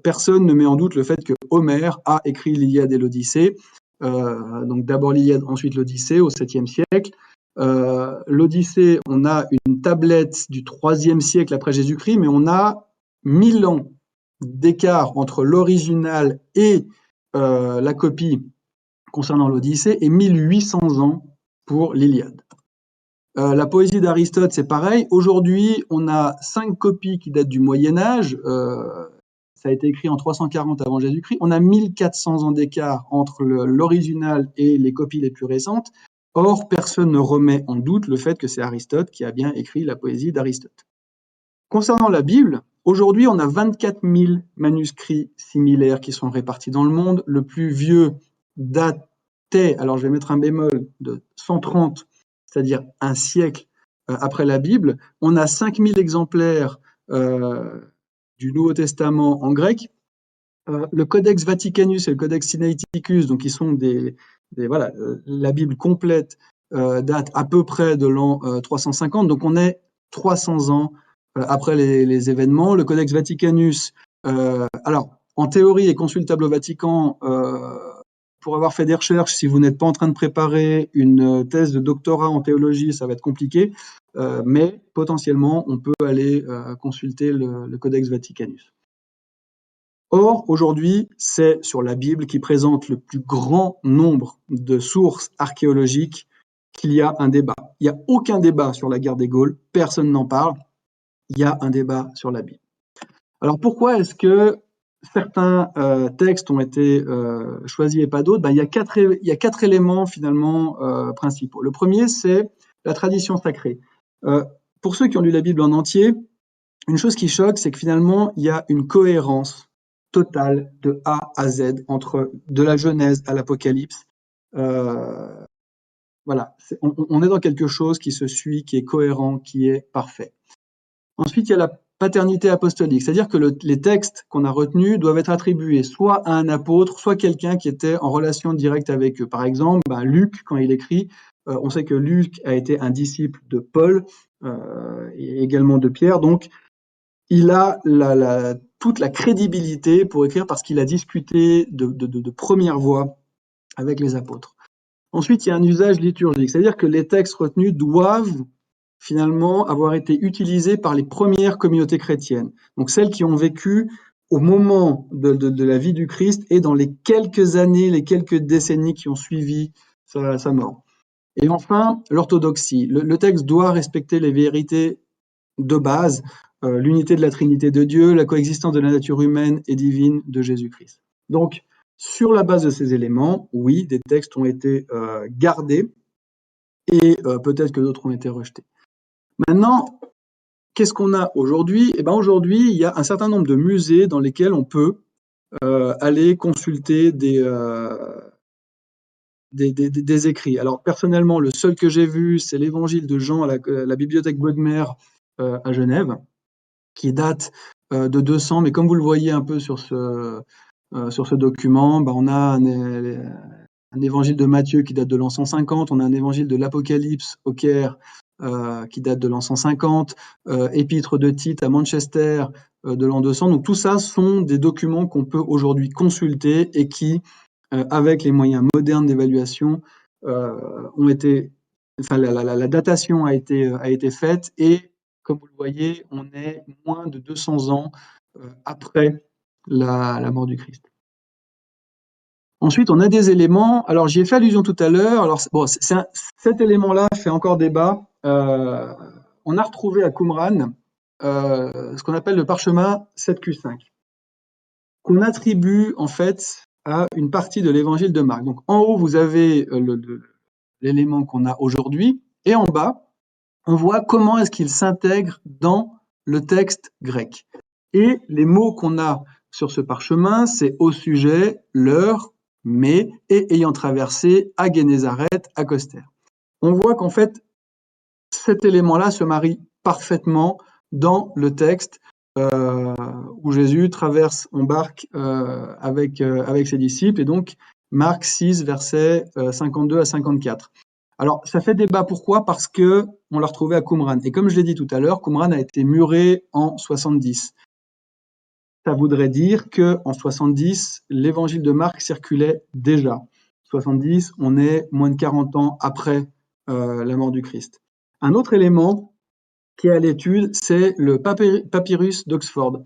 personne ne met en doute le fait que Homère a écrit l'Iliade et l'Odyssée. Donc d'abord l'Iliade, ensuite l'Odyssée au 7e siècle. L'Odyssée, on a une tablette du 3e siècle après Jésus-Christ, mais on a 1000 ans d'écart entre l'original et la copie concernant l'Odyssée et 1800 ans pour l'Iliade. La poésie d'Aristote, c'est pareil. Aujourd'hui, on a 5 copies qui datent du Moyen-Âge. Ça a été écrit en 340 avant Jésus-Christ. On a 1400 ans d'écart entre l'original et les copies les plus récentes. Or, personne ne remet en doute le fait que c'est Aristote qui a bien écrit la poésie d'Aristote. Concernant la Bible, aujourd'hui, on a 24 000 manuscrits similaires qui sont répartis dans le monde. Le plus vieux datait, alors je vais mettre un bémol, de 130, c'est-à-dire un siècle après la Bible. On a 5000 exemplaires du Nouveau Testament en grec. Le Codex Vaticanus et le Codex Sinaiticus, donc qui sont voilà, la Bible complète date à peu près de l'an 350, donc on est 300 ans après les événements. Le Codex Vaticanus, alors en théorie est consultable au Vatican. Pour avoir fait des recherches, si vous n'êtes pas en train de préparer une thèse de doctorat en théologie, ça va être compliqué, mais potentiellement on peut aller consulter le Codex Vaticanus. Or, aujourd'hui, c'est sur la Bible qui présente le plus grand nombre de sources archéologiques qu'il y a un débat. Il n'y a aucun débat sur la guerre des Gaules, personne n'en parle, il y a un débat sur la Bible. Alors pourquoi est-ce que certains textes ont été choisis et pas d'autres? Il y a quatre éléments finalement principaux. Le premier, c'est la tradition sacrée. Pour ceux qui ont lu la Bible en entier, une chose qui choque, c'est que finalement, il y a une cohérence totale de A à Z, entre de la Genèse à l'Apocalypse. Voilà, on est dans quelque chose qui se suit, qui est cohérent, qui est parfait. Ensuite, il y a la paternité apostolique, c'est-à-dire que les textes qu'on a retenus doivent être attribués soit à un apôtre, soit quelqu'un qui était en relation directe avec eux. Par exemple, Luc, quand il écrit, on sait que Luc a été un disciple de Paul et également de Pierre, donc il a toute la crédibilité pour écrire parce qu'il a discuté de première voix avec les apôtres. Ensuite, il y a un usage liturgique, c'est-à-dire que les textes retenus doivent finalement avoir été utilisés par les premières communautés chrétiennes, donc celles qui ont vécu au moment de la vie du Christ et dans les quelques années, les quelques décennies qui ont suivi sa mort. Et enfin, l'orthodoxie. Le texte doit respecter les vérités de base, l'unité de la Trinité de Dieu, la coexistence de la nature humaine et divine de Jésus-Christ. Donc, sur la base de ces éléments, oui, des textes ont été gardés et peut-être que d'autres ont été rejetés. Maintenant, qu'est-ce qu'on a aujourd'hui? Eh bien, aujourd'hui, il y a un certain nombre de musées dans lesquels on peut aller consulter des écrits. Alors, personnellement, le seul que j'ai vu, c'est l'Évangile de Jean à la bibliothèque Bodmer à Genève, qui date de 200, mais comme vous le voyez un peu sur ce document, on a un évangile de Matthieu qui date de l'an 150, on a un évangile de l'Apocalypse au Caire qui date de l'an 150, épître de Tite à Manchester de l'an 200. Donc tout ça sont des documents qu'on peut aujourd'hui consulter et qui, avec les moyens modernes d'évaluation, ont été, enfin la datation a été faite et comme vous le voyez, on est moins de 200 ans après la mort du Christ. Ensuite, on a des éléments, alors j'y ai fait allusion tout à l'heure, alors bon, cet élément-là fait encore débat. On a retrouvé à Qumran ce qu'on appelle le parchemin 7Q5, qu'on attribue en fait à une partie de l'évangile de Marc. Donc en haut, vous avez l'élément qu'on a aujourd'hui, et en bas, on voit comment est-ce qu'il s'intègre dans le texte grec. Et les mots qu'on a sur ce parchemin, c'est au sujet, l'heure, mais, et ayant traversé à Génézareth, à Coster. On voit qu'en fait, cet élément-là se marie parfaitement dans le texte où Jésus embarque avec ses disciples, et donc Marc 6, versets 52 à 54. Alors, ça fait débat. Pourquoi? Parce que on l'a retrouvé à Qumran. Et comme je l'ai dit tout à l'heure, Qumran a été muré en 70. Ça voudrait dire qu'en 70, l'évangile de Marc circulait déjà. 70, on est moins de 40 ans après la mort du Christ. Un autre élément qui est à l'étude, c'est le papyrus d'Oxford.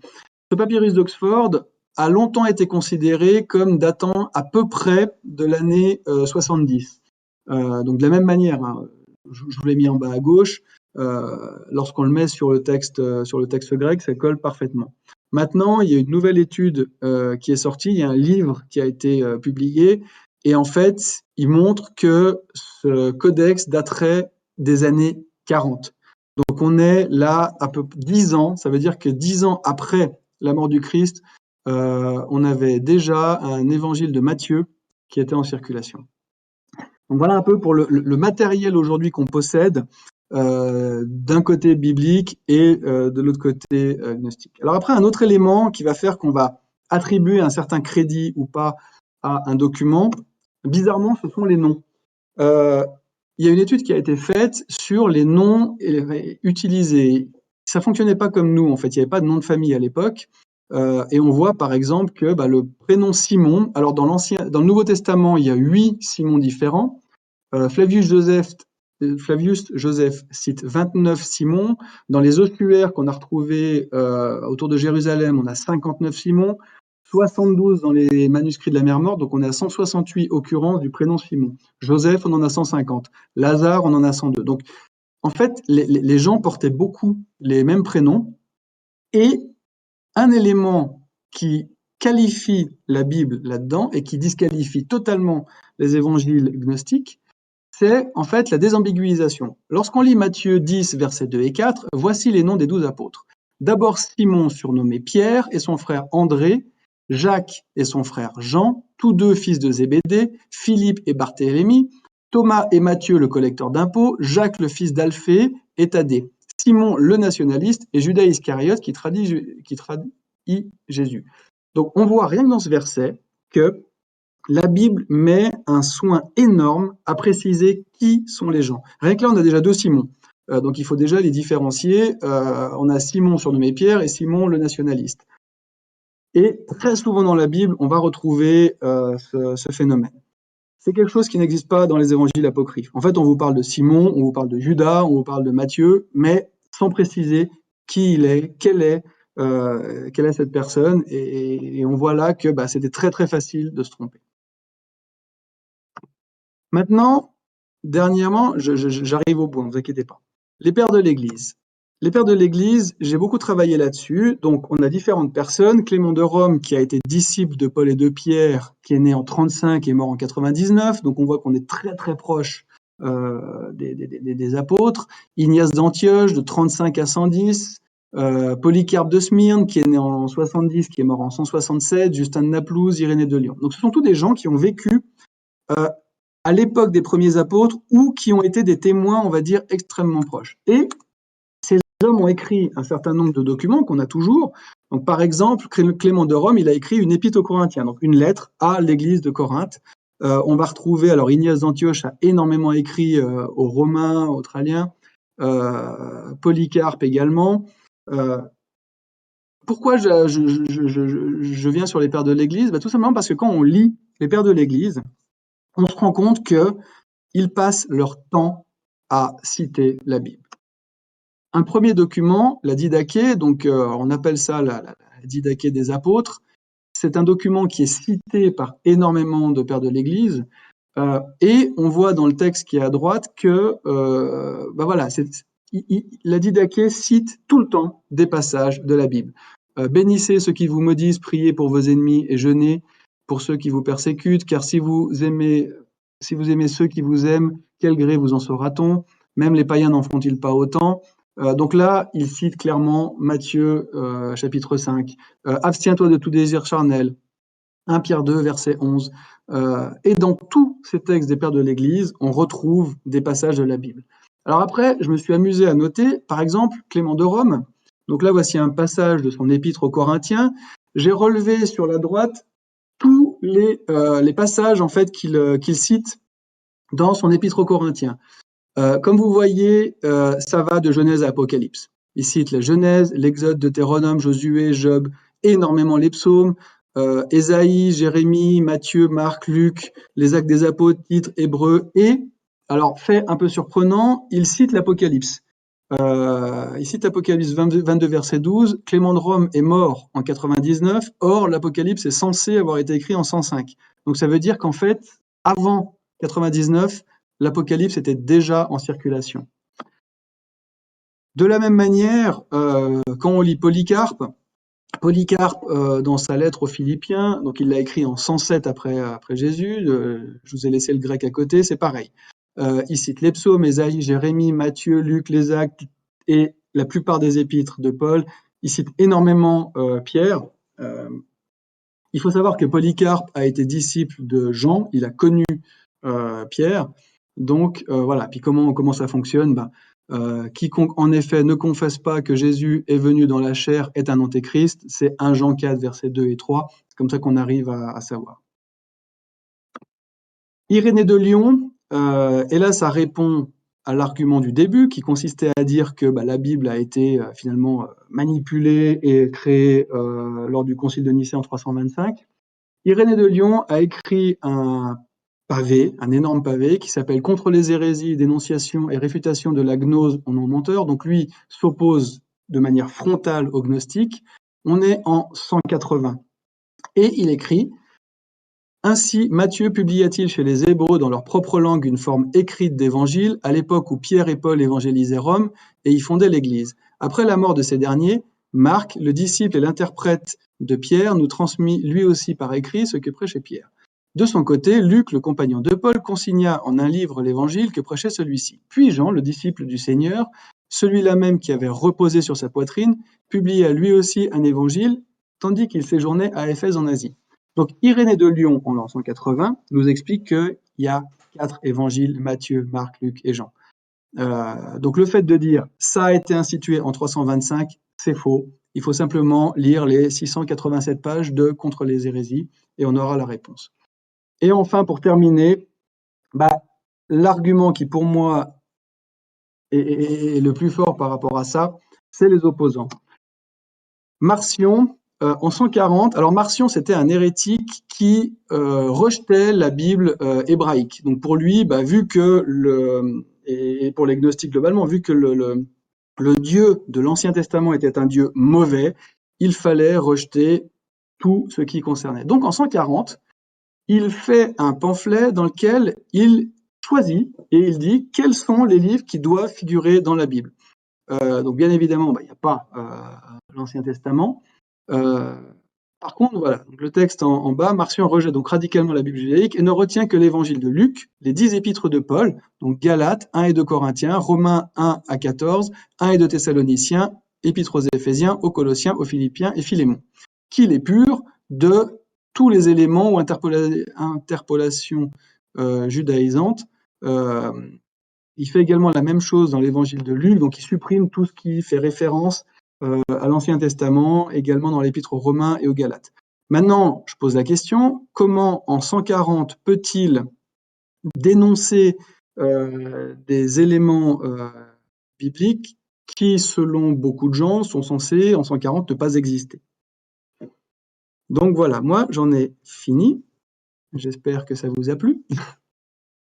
Ce papyrus d'Oxford a longtemps été considéré comme datant à peu près de l'année 70. Donc de la même manière, hein, je vous l'ai mis en bas à gauche, lorsqu'on le met sur le texte grec, ça colle parfaitement. Maintenant, il y a une nouvelle étude qui est sortie, il y a un livre qui a été publié, et en fait, il montre que ce codex daterait des années 40. Donc on est là à peu près 10 ans, ça veut dire que 10 ans après la mort du Christ, on avait déjà un évangile de Matthieu qui était en circulation. Donc voilà un peu pour le matériel aujourd'hui qu'on possède, d'un côté biblique et de l'autre côté gnostique. Alors après, un autre élément qui va faire qu'on va attribuer un certain crédit ou pas à un document, bizarrement, ce sont les noms. Il y a une étude qui a été faite sur les noms utilisés. Ça fonctionnait pas comme nous, en fait. Il n'y avait pas de nom de famille à l'époque. Et on voit par exemple que le prénom Simon, alors dans le Nouveau Testament, il y a 8 Simons différents. Flavius Joseph cite 29 Simons. Dans les ossuaires qu'on a retrouvés autour de Jérusalem, on a 59 Simons. 72 dans les manuscrits de la mer Morte, donc on est à 168 occurrences du prénom Simon. Joseph, on en a 150. Lazare, on en a 102. Donc, en fait, les gens portaient beaucoup les mêmes prénoms. Et un élément qui qualifie la Bible là-dedans et qui disqualifie totalement les évangiles gnostiques, c'est en fait la désambiguïsation. Lorsqu'on lit Matthieu 10, versets 2 et 4, voici les noms des 12 apôtres. D'abord Simon, surnommé Pierre, et son frère André, Jacques et son frère Jean, tous deux fils de Zébédée, Philippe et Barthélemy, Thomas et Matthieu le collecteur d'impôts, Jacques le fils d'Alphée et Thaddée, Simon le nationaliste et Judas Iscariote qui trahit Jésus. Donc on voit rien que dans ce verset que la Bible met un soin énorme à préciser qui sont les gens. Rien que là, on a déjà 2 Simons. Donc il faut déjà les différencier. On a Simon surnommé Pierre et Simon le nationaliste. Et très souvent dans la Bible, on va retrouver ce phénomène. C'est quelque chose qui n'existe pas dans les évangiles apocryphes. En fait, on vous parle de Simon, on vous parle de Judas, on vous parle de Matthieu, mais sans préciser qui il est, quelle est cette personne. Et on voit là que c'était très très facile de se tromper. Maintenant, dernièrement, j'arrive au point, ne vous inquiétez pas. Les pères de l'Église. Les pères de l'Église, j'ai beaucoup travaillé là-dessus. Donc, on a différentes personnes. Clément de Rome, qui a été disciple de Paul et de Pierre, qui est né en 35 et mort en 99. Donc, on voit qu'on est très, très proche des apôtres. Ignace d'Antioche, de 35 à 110. Polycarpe de Smyrne, qui est né en 70, qui est mort en 167. Justin de Naplouse, Irénée de Lyon. Donc, ce sont tous des gens qui ont vécu à l'époque des premiers apôtres ou qui ont été des témoins, on va dire, extrêmement proches. Et ces hommes ont écrit un certain nombre de documents qu'on a toujours. Donc, par exemple, Clément de Rome, il a écrit une épître aux Corinthiens, donc une lettre à l'église de Corinthe. On va retrouver, alors Ignace d'Antioche a énormément écrit aux Romains, aux Australiens, Polycarpe également. Pourquoi je viens sur les pères de l'Église ? Tout simplement parce que quand on lit les pères de l'Église, on se rend compte qu'ils passent leur temps à citer la Bible. Un premier document, la Didaché, donc on appelle ça la Didaché des apôtres, c'est un document qui est cité par énormément de pères de l'Église, et on voit dans le texte qui est à droite que la Didaché cite tout le temps des passages de la Bible. Bénissez ceux qui vous maudissent, priez pour vos ennemis et jeûnez pour ceux qui vous persécutent, car si vous aimez ceux qui vous aiment, quel gré vous en saura-t-on ? Même les païens n'en feront-ils pas autant ? Donc là, il cite clairement Matthieu, chapitre 5. Abstiens-toi de tout désir charnel. 1 Pierre 2, verset 11. Et dans tous ces textes des pères de l'Église, on retrouve des passages de la Bible. Alors après, je me suis amusé à noter, par exemple, Clément de Rome. Donc là, voici un passage de son épître aux Corinthiens. J'ai relevé sur la droite tous les passages en fait qu'il cite dans son épître aux Corinthiens. Comme vous voyez, ça va de Genèse à Apocalypse. Il cite la Genèse, l'Exode, Deutéronome, Josué, Job, énormément les psaumes. Ésaïe, Jérémie, Matthieu, Marc, Luc, les Actes des Apôtres, Titres, Hébreux, et, alors fait un peu surprenant, il cite l'Apocalypse. Il cite Apocalypse 22, verset 12, Clément de Rome est mort en 99, or l'Apocalypse est censé avoir été écrit en 105. Donc ça veut dire qu'en fait, avant 99, l'Apocalypse était déjà en circulation. De la même manière, quand on lit Polycarpe, dans sa lettre aux Philippiens, donc il l'a écrit en 107 après Jésus, je vous ai laissé le grec à côté, c'est pareil. Il cite les psaumes, Ésaïe, Jérémie, Matthieu, Luc, les Actes et la plupart des épîtres de Paul. Il cite énormément Pierre. Il faut savoir que Polycarpe a été disciple de Jean, il a connu Pierre. Donc voilà, puis comment ça fonctionne? Quiconque en effet ne confesse pas que Jésus est venu dans la chair est un antéchrist. C'est 1 Jean 4, versets 2 et 3. C'est comme ça qu'on arrive à savoir. Irénée de Lyon, et là ça répond à l'argument du début qui consistait à dire que la Bible a été finalement manipulée et créée lors du concile de Nicée en 325. Irénée de Lyon a écrit un énorme pavé qui s'appelle Contre les hérésies, dénonciation et réfutation de la gnose en non-menteur. Donc lui s'oppose de manière frontale aux gnostiques. On est en 180. Et il écrit: Ainsi, Matthieu publia-t-il chez les Hébreux dans leur propre langue une forme écrite d'évangile à l'époque où Pierre et Paul évangélisaient Rome et y fondaient l'Église. Après la mort de ces derniers, Marc, le disciple et l'interprète de Pierre, nous transmit lui aussi par écrit ce que prêchait Pierre. De son côté, Luc, le compagnon de Paul, consigna en un livre l'évangile que prêchait celui-ci. Puis Jean, le disciple du Seigneur, celui-là même qui avait reposé sur sa poitrine, publia lui aussi un évangile, tandis qu'il séjournait à Éphèse en Asie. Donc Irénée de Lyon, en l'an 180, nous explique qu'il y a 4 évangiles, Matthieu, Marc, Luc et Jean. Donc le fait de dire « ça a été institué en 325 », c'est faux. Il faut simplement lire les 687 pages de Contre les hérésies et on aura la réponse. Et enfin, pour terminer, l'argument qui pour moi est le plus fort par rapport à ça, c'est les opposants. Marcion, en 140, alors Marcion c'était un hérétique qui rejetait la Bible hébraïque. Donc pour lui, vu que et pour les gnostiques globalement, vu que le Dieu de l'Ancien Testament était un Dieu mauvais, il fallait rejeter tout ce qui concernait. Donc en 140, il fait un pamphlet dans lequel il choisit et il dit quels sont les livres qui doivent figurer dans la Bible. Donc bien évidemment, il n'y a pas l'Ancien Testament. Par contre, voilà, donc le texte en bas, Marcion rejette donc radicalement la Bible judaïque et ne retient que l'évangile de Luc, les 10 épîtres de Paul, donc Galates, 1 et 2 Corinthiens, Romains 1 à 14, 1 et 2 Thessaloniciens, épîtres aux Éphésiens, aux Colossiens, aux Philippiens et Philémon, qu'il épure de tous les éléments ou interpolations judaïsantes. Il fait également la même chose dans l'évangile de Luc, donc il supprime tout ce qui fait référence à l'Ancien Testament, également dans l'épître aux Romains et aux Galates. Maintenant, je pose la question, comment en 140 peut-il dénoncer des éléments bibliques qui, selon beaucoup de gens, sont censés en 140 ne pas exister? Donc voilà, moi j'en ai fini. J'espère que ça vous a plu.